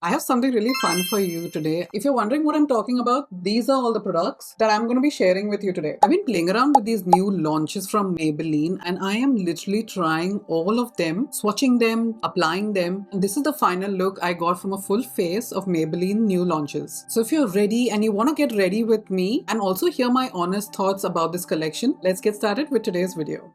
I have something really fun for you today. If you're wondering what I'm talking about, these are all the products that I'm going to be sharing with you today. I've been playing around with these new launches from Maybelline and I am literally trying all of them, swatching them, applying them. And this is the final look I got from a full face of Maybelline new launches. So if you're ready and you want to get ready with me and also hear my honest thoughts about this collection, let's get started with today's video.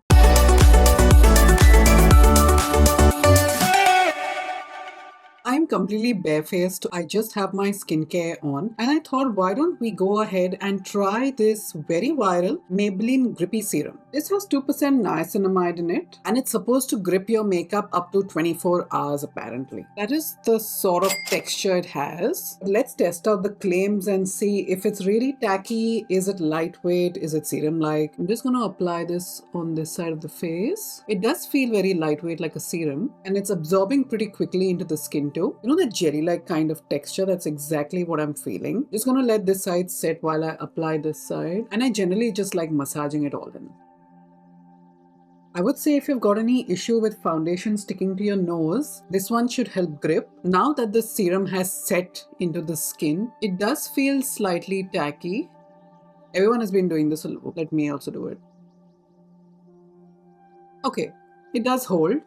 I'm completely barefaced. I just have my skincare on and I thought, why don't we go ahead and try this very viral Maybelline Grippy Serum. This has 2% niacinamide in it and it's supposed to grip your makeup up to 24 hours apparently. That is the sort of texture it has. Let's test out the claims and see if it's really tacky. Is it lightweight? Is it serum-like? I'm just going to apply this on this side of the face. It does feel very lightweight like a serum and it's absorbing pretty quickly into the skin too. You know, the jelly-like kind of texture, that's exactly what I'm feeling. Just gonna let this side set while I apply this side. And I generally just like massaging it all in. I would say if you've got any issue with foundation sticking to your nose, this one should help grip. Now that the serum has set into the skin, it does feel slightly tacky. Everyone has been doing this, so let me also do it. Okay, it does hold.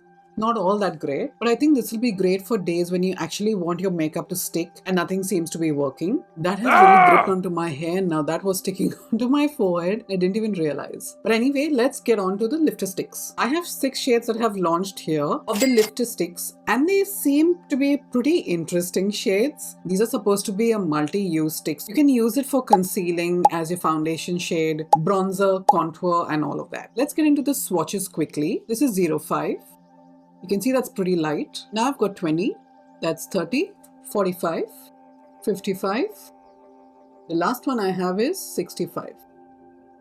Not all that great, but I think this will be great for days when you actually want your makeup to stick and nothing seems to be working. That has really gripped onto my hair. Now that was sticking onto my forehead. I didn't even realize. But anyway, let's get on to the lifter sticks. I have 6 shades that have launched here of the lifter sticks and they seem to be pretty interesting shades. These are supposed to be a multi-use sticks. You can use it for concealing as your foundation shade, bronzer, contour and all of that. Let's get into the swatches quickly. This is 05. You can see that's pretty light. Now I've got 20, that's 30, 45, 55. The last one I have is 65.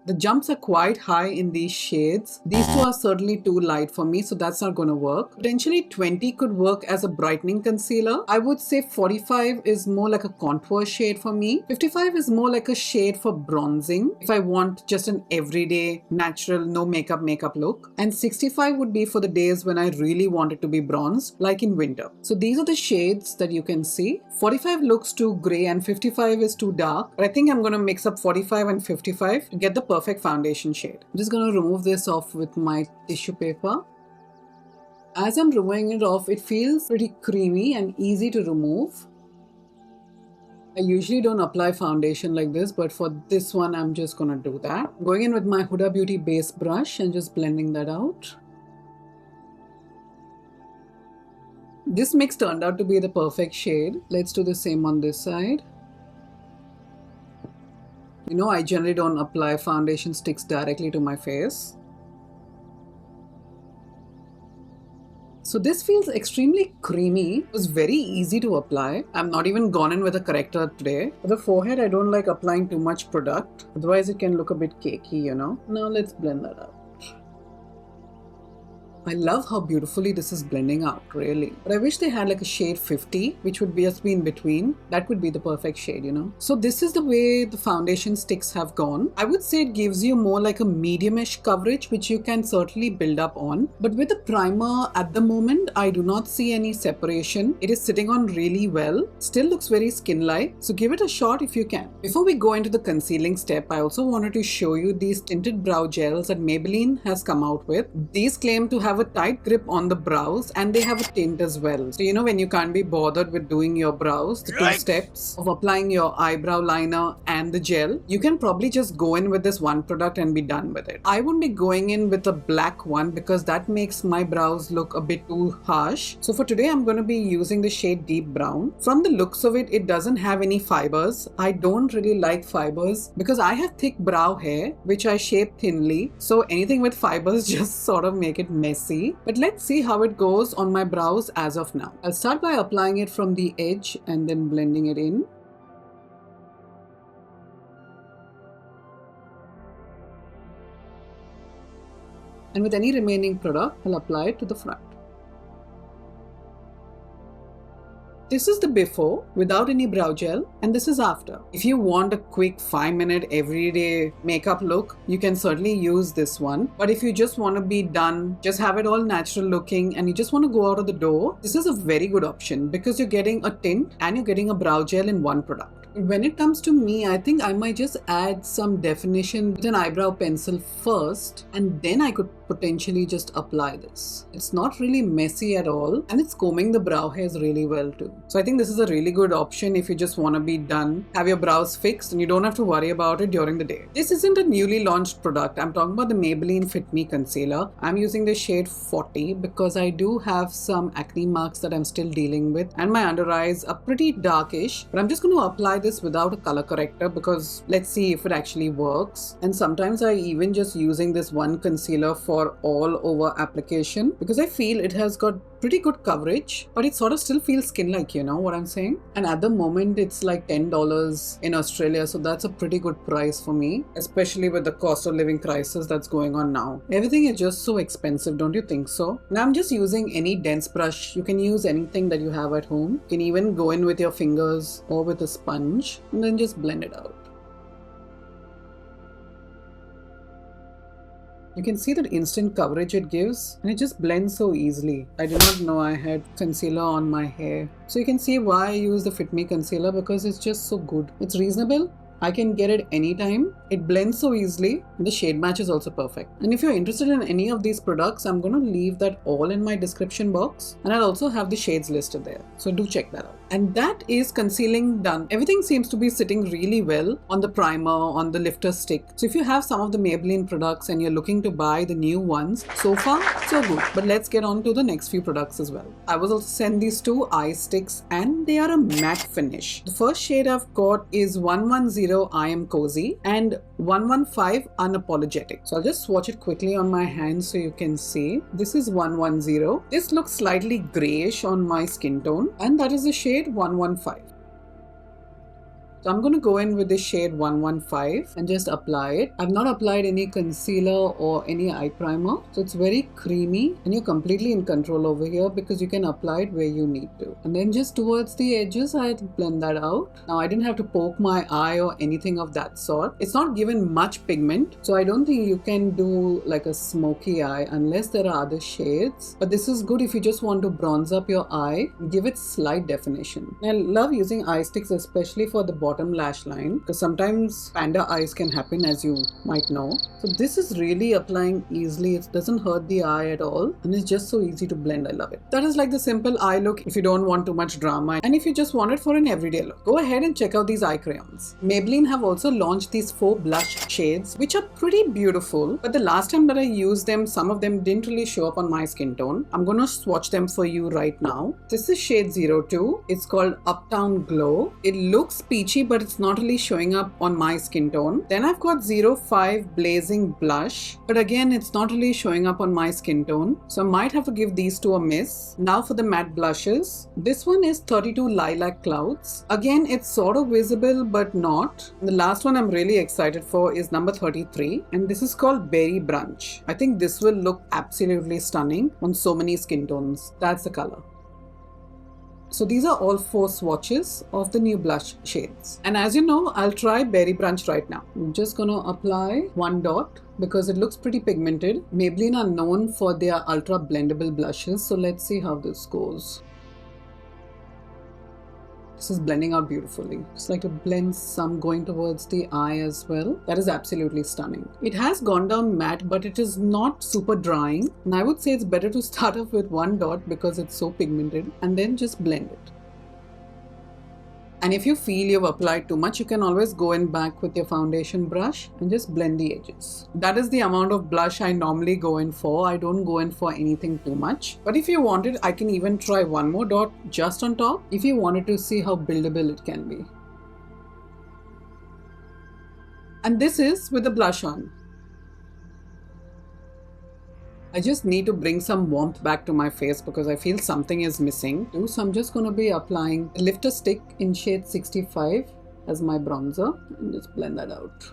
The jumps are quite high in these shades. These two are certainly too light for me, so that's not going to work. Potentially 20 could work as a brightening concealer. I would say 45 is more like a contour shade for me. 55 is more like a shade for bronzing if I want just an everyday, natural, no makeup look. And 65 would be for the days when I really want it to be bronzed, like in winter. So these are the shades that you can see. 45 looks too grey and 55 is too dark. But I think I'm going to mix up 45 and 55 to get the perfect foundation shade. I'm just going to remove this off with my tissue paper. As I'm removing it off, it feels pretty creamy and easy to remove. I usually don't apply foundation like this, but for this one, I'm just going to do that. I'm going in with my Huda Beauty base brush and just blending that out. This mix turned out to be the perfect shade. Let's do the same on this side. You know, I generally don't apply foundation sticks directly to my face. So this feels extremely creamy. It was very easy to apply. I'm not even gone in with a corrector today. For the forehead, I don't like applying too much product. Otherwise, it can look a bit cakey, you know. Now let's blend that out. I love how beautifully this is blending out, really. But I wish they had like a shade 50, which would just be in between. That would be the perfect shade, you know. So this is the way the foundation sticks have gone. I would say it gives you more like a medium-ish coverage, which you can certainly build up on. But with the primer at the moment, I do not see any separation. It is sitting on really well. Still looks very skin-like. So give it a shot if you can. Before we go into the concealing step, I also wanted to show you these tinted brow gels that Maybelline has come out with. These claim to have a tight grip on the brows and they have a tint as well. So you know, when you can't be bothered with doing your brows, the 2 steps of applying your eyebrow liner and the gel, you can probably just go in with this one product and be done with it. I wouldn't be going in with a black one because that makes my brows look a bit too harsh. So for today, I'm going to be using the shade Deep Brown. From the looks of it, it doesn't have any fibers. I don't really like fibers because I have thick brow hair, which I shape thinly. So anything with fibers just sort of make it messy. But let's see how it goes on my brows as of now. I'll start by applying it from the edge and then blending it in. And with any remaining product, I'll apply it to the front. This is the before without any brow gel, and this is after. If you want a quick 5-minute everyday makeup look, you can certainly use this one. But if you just want to be done, just have it all natural looking, and you just want to go out of the door, this is a very good option because you're getting a tint and you're getting a brow gel in one product. When it comes to me, I think I might just add some definition with an eyebrow pencil first, and then I could potentially just apply this. It's not really messy at all, and it's combing the brow hairs really well too. So I think this is a really good option if you just want to be done, have your brows fixed, and you don't have to worry about it during the day. This isn't a newly launched product. I'm talking about the Maybelline Fit Me Concealer. I'm using the shade 40 because I do have some acne marks that I'm still dealing with, and my under eyes are pretty darkish, but I'm just going to apply this without a color corrector because let's see if it actually works. And sometimes I even just using this one concealer for all over application because I feel it has got pretty good coverage, but it sort of still feels skin-like, you know what I'm saying? And at the moment it's like $10 in Australia, so that's a pretty good price for me, especially with the cost of living crisis that's going on now. Everything is just so expensive, don't you think so? Now I'm just using any dense brush. You can use anything that you have at home. You can even go in with your fingers or with a sponge and then just blend it out. You can see that instant coverage it gives, and it just blends so easily. I did not know I had concealer on my hair. So you can see why I use the Fit Me concealer, because it's just so good. It's reasonable. I can get it anytime. It blends so easily. The shade match is also perfect. And if you're interested in any of these products, I'm going to leave that all in my description box. And I'll also have the shades listed there. So do check that out. And that is concealing done. Everything seems to be sitting really well on the primer, on the lifter stick. So if you have some of the Maybelline products and you're looking to buy the new ones, so far, so good. But let's get on to the next few products as well. I was also sent these two eye sticks and they are a matte finish. The first shade I've got is 110 I Am Cozy and 115 Unapologetic. So I'll just swatch it quickly on my hand so you can see. This is 110. This looks slightly grayish on my skin tone, and that is the shade 115. So I'm going to go in with the shade 115 and just apply it. I've not applied any concealer or any eye primer. So it's very creamy and you're completely in control over here because you can apply it where you need to. And then just towards the edges, I blend that out. Now I didn't have to poke my eye or anything of that sort. It's not given much pigment. So I don't think you can do like a smoky eye unless there are other shades. But this is good if you just want to bronze up your eye, give it slight definition. I love using eye sticks, especially for the bottom lash line, because sometimes panda eyes can happen, as you might know. So this is really applying easily. It doesn't hurt the eye at all, and it's just so easy to blend. I love it. That is like the simple eye look if you don't want too much drama, and if you just want it for an everyday look. Go ahead and check out these eye crayons. Maybelline have also launched these 4 blush shades, which are pretty beautiful, but the last time that I used them, some of them didn't really show up on my skin tone. I'm going to swatch them for you right now. This is shade 02. It's called Uptown Glow. It looks peachy, but it's not really showing up on my skin tone. Then I've got 05 Blazing Blush, but again, it's not really showing up on my skin tone. So I might have to give these two a miss. Now for the matte blushes. This one is 32 Lilac Clouds. Again, it's sort of visible, but not. And the last one I'm really excited for is number 33. And this is called Berry Brunch. I think this will look absolutely stunning on so many skin tones. That's the color. So these are all 4 swatches of the new blush shades. And as you know, I'll try Berry Brunch right now. I'm just going to apply 1 dot because it looks pretty pigmented. Maybelline are known for their ultra blendable blushes. So let's see how this goes. This is blending out beautifully. Just like to blend some going towards the eye as well. That is absolutely stunning. It has gone down matte, but it is not super drying. And I would say it's better to start off with 1 dot because it's so pigmented and then just blend it. And if you feel you've applied too much, you can always go in back with your foundation brush and just blend the edges. That is the amount of blush I normally go in for. I don't go in for anything too much. But if you wanted, I can even try 1 more dot just on top if you wanted to see how buildable it can be. And this is with the blush on. I just need to bring some warmth back to my face because I feel something is missing too. So I'm just going to be applying a lifter stick in shade 65 as my bronzer and just blend that out.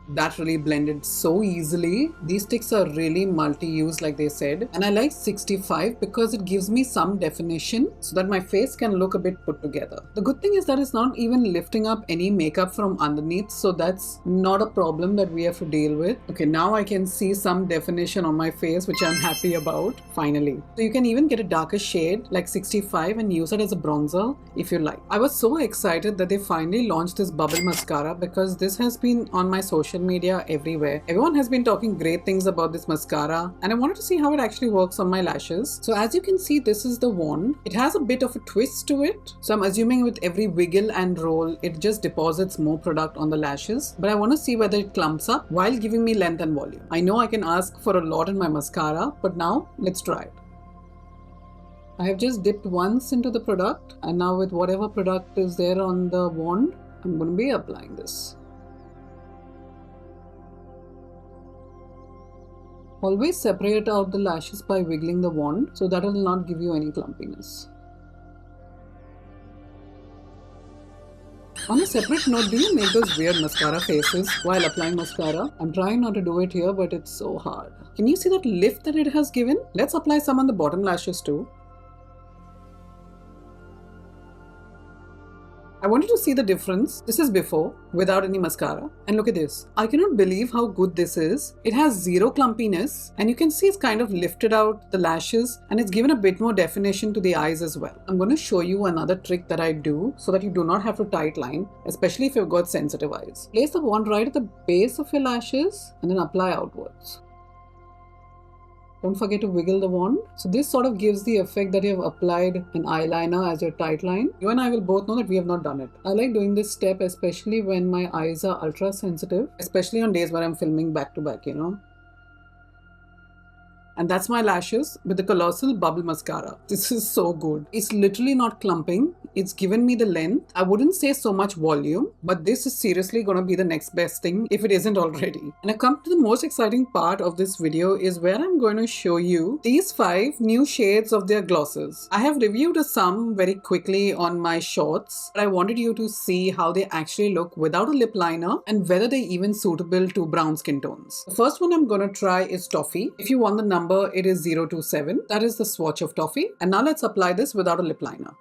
That really blended so easily. These sticks are really multi-use like they said. And I like 65 because it gives me some definition so that my face can look a bit put together. The good thing is that it's not even lifting up any makeup from underneath, so that's not a problem that we have to deal with. Okay, now I can see some definition on my face, which I'm happy about, finally. So you can even get a darker shade like 65 and use it as a bronzer if you like. I was so excited that they finally launched this bubble mascara because this has been on my social media everywhere. Everyone has been talking great things about this mascara and I wanted to see how it actually works on my lashes. So as you can see, this is the wand. It has a bit of a twist to it. So I'm assuming with every wiggle and roll, it just deposits more product on the lashes. But I want to see whether it clumps up while giving me length and volume. I know I can ask for a lot in my mascara, but now let's try it. I have just dipped once into the product and now with whatever product is there on the wand, I'm going to be applying this. Always separate out the lashes by wiggling the wand so that it will not give you any clumpiness. On a separate note, do you make those weird mascara faces while applying mascara? I'm trying not to do it here, but it's so hard. Can you see that lift that it has given? Let's apply some on the bottom lashes too. I wanted to see the difference. This is before, without any mascara. And look at this. I cannot believe how good this is. It has zero clumpiness and you can see it's kind of lifted out the lashes and it's given a bit more definition to the eyes as well. I'm going to show you another trick that I do so that you do not have to tight line, especially if you've got sensitive eyes. Place the wand right at the base of your lashes and then apply outwards. Don't forget to wiggle the wand. So this sort of gives the effect that you have applied an eyeliner as your tight line. You and I will both know that we have not done it. I like doing this step especially when my eyes are ultra sensitive, especially on days where I'm filming back to back, you know. And that's my lashes with the Colossal Bubble Mascara. This is so good. It's literally not clumping. It's given me the length. I wouldn't say so much volume, but this is seriously going to be the next best thing if it isn't already. And I come to the most exciting part of this video is where I'm going to show you these 5 new shades of their glosses. I have reviewed some very quickly on my shorts, but I wanted you to see how they actually look without a lip liner and whether they're even suitable to brown skin tones. The first one I'm going to try is Toffee. If you want the number, it is 027. That is the swatch of Toffee. And now let's apply this without a lip liner.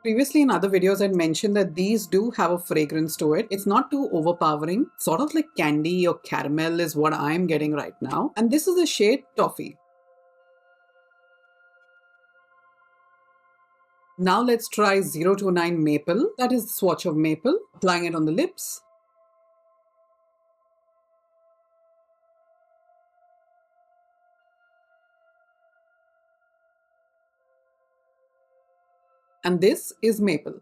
Previously in other videos I'd mentioned that these do have a fragrance to it. It's not too overpowering. Sort of like candy or caramel is what I'm getting right now. And this is the shade Toffee. Now let's try 029 Maple. That is the swatch of Maple. Applying it on the lips. And this is Maple.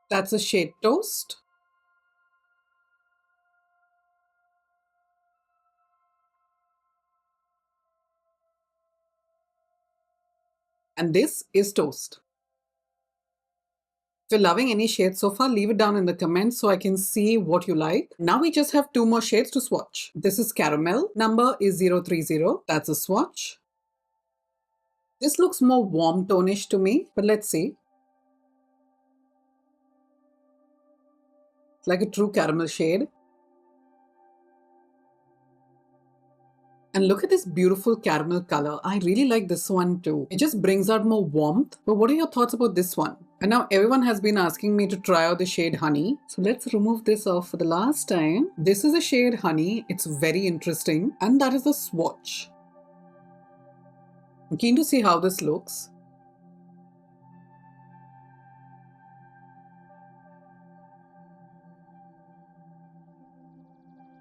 That's a shade Toast. And this is Toast. If you're loving any shade so far, leave it down in the comments so I can see what you like. Now we just have 2 more shades to swatch. This is Caramel. Number is 030. That's a swatch. This looks more warm tonish to me, but let's see. It's like a true caramel shade. And look at this beautiful caramel color. I really like this one too. It just brings out more warmth. But what are your thoughts about this one? And now everyone has been asking me to try out the shade Honey. So let's remove this off for the last time. This is the shade Honey. It's very interesting. And that is the swatch. I'm keen to see how this looks.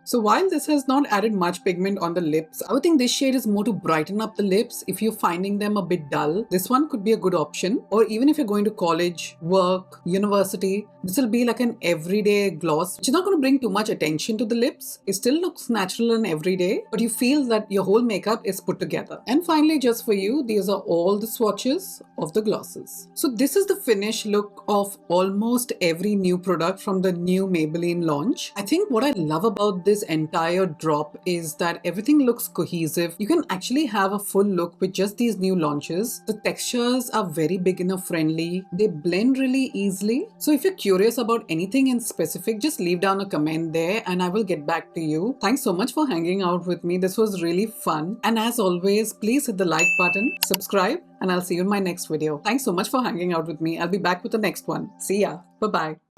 So while this has not added much pigment on the lips, I would think this shade is more to brighten up the lips. If you're finding them a bit dull, this one could be a good option. Or even if you're going to college, work, university, this will be like an everyday gloss, which is not going to bring too much attention to the lips. It still looks natural and everyday, but you feel that your whole makeup is put together. And finally, just for you, these are all the swatches of the glosses. So this is the finished look of almost every new product from the new Maybelline launch. I think what I love about this this entire drop is that everything looks cohesive. You can actually have a full look with just these new launches. The textures are very beginner friendly. They blend really easily. So if you're curious about anything in specific, just leave down a comment there and I will get back to you. Thanks so much for hanging out with me. This was really fun. And as always, please hit the like button, subscribe, and I'll see you in my next video. Thanks so much for hanging out with me. I'll be back with the next one. See ya. Bye-bye.